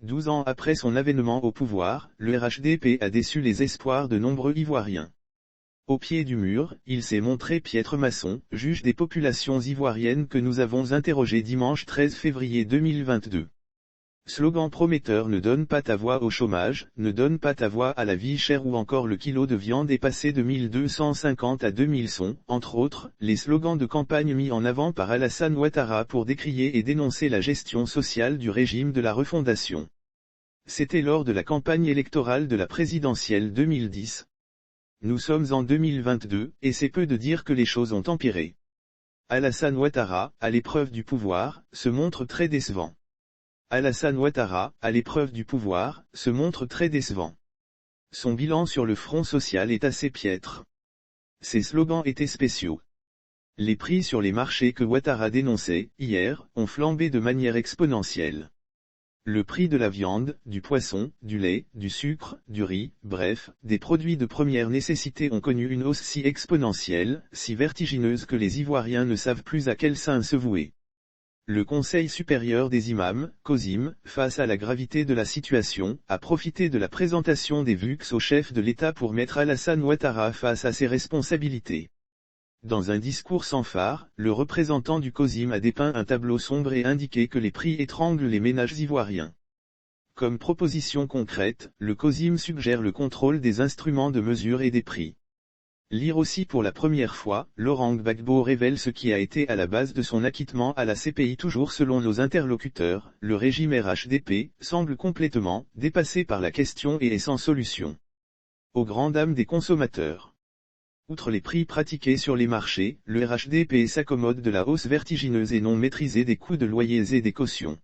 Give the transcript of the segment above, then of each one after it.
12 ans après son avènement au pouvoir, le RHDP a déçu les espoirs de nombreux Ivoiriens. Au pied du mur, il s'est montré piètre maçon, juge des populations ivoiriennes que nous avons interrogées dimanche 13 février 2022. Slogan prometteur: ne donne pas ta voix au chômage, ne donne pas ta voix à la vie chère ou encore le kilo de viande est passé de 1250 à 2000 sont, entre autres, les slogans de campagne mis en avant par Alassane Ouattara pour décrier et dénoncer la gestion sociale du régime de la refondation. C'était lors de la campagne électorale de la présidentielle 2010. Nous sommes en 2022, et c'est peu de dire que les choses ont empiré. Alassane Ouattara, à l'épreuve du pouvoir, se montre très décevant. Alassane Ouattara, à l'épreuve du pouvoir, se montre très décevant. Son bilan sur le front social est assez piètre. Ses slogans étaient spéciaux. Les prix sur les marchés que Ouattara dénonçait, hier, ont flambé de manière exponentielle. Le prix de la viande, du poisson, du lait, du sucre, du riz, bref, des produits de première nécessité ont connu une hausse si exponentielle, si vertigineuse que les Ivoiriens ne savent plus à quel saint se vouer. Le Conseil supérieur des imams, COSIM, face à la gravité de la situation, a profité de la présentation des VUX au chef de l'État pour mettre Alassane Ouattara face à ses responsabilités. Dans un discours sans phare, le représentant du COSIM a dépeint un tableau sombre et indiqué que les prix étranglent les ménages ivoiriens. Comme proposition concrète, le COSIM suggère le contrôle des instruments de mesure et des prix. Lire aussi pour la première fois, Laurent Gbagbo révèle ce qui a été à la base de son acquittement à la CPI. Toujours selon nos interlocuteurs, le régime RHDP semble complètement dépassé par la question et est sans solution. Aux grandes dames des consommateurs. Outre les prix pratiqués sur les marchés, le RHDP s'accommode de la hausse vertigineuse et non maîtrisée des coûts de loyers et des cautions.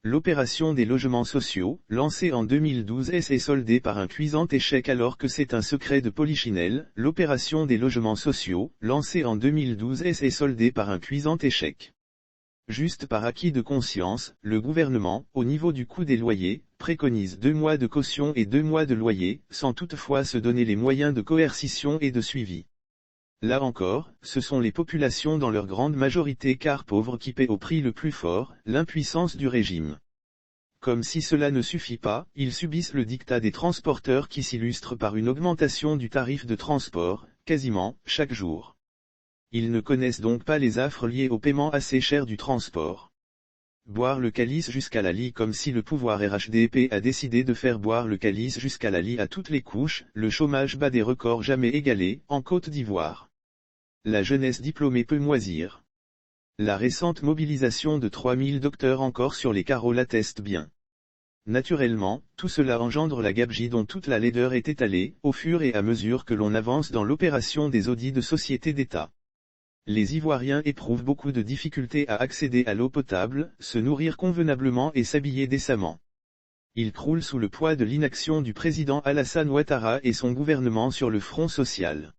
L'opération des logements sociaux, lancée en 2012 est soldée par un cuisant échec alors que c'est un secret de polichinelle. L'opération des logements sociaux, lancée en 2012 est soldée par un cuisant échec. Juste par acquis de conscience, le gouvernement, au niveau du coût des loyers, préconise 2 mois de caution et 2 mois de loyer, sans toutefois se donner les moyens de coercition et de suivi. Là encore, ce sont les populations dans leur grande majorité car pauvres qui paient au prix le plus fort, l'impuissance du régime. Comme si cela ne suffit pas, ils subissent le diktat des transporteurs qui s'illustre par une augmentation du tarif de transport, quasiment, chaque jour. Ils ne connaissent donc pas les affres liées au paiement assez cher du transport. Boire le calice jusqu'à la lie comme si le pouvoir RHDP a décidé de faire boire le calice jusqu'à la lie à toutes les couches, le chômage bat des records jamais égalés, en Côte d'Ivoire. La jeunesse diplômée peut moisir. La récente mobilisation de 3000 docteurs encore sur les carreaux l'atteste bien. Naturellement, tout cela engendre la gabegie dont toute la laideur est étalée, au fur et à mesure que l'on avance dans l'opération des audits de sociétés d'État. Les Ivoiriens éprouvent beaucoup de difficultés à accéder à l'eau potable, se nourrir convenablement et s'habiller décemment. Ils croulent sous le poids de l'inaction du président Alassane Ouattara et son gouvernement sur le front social.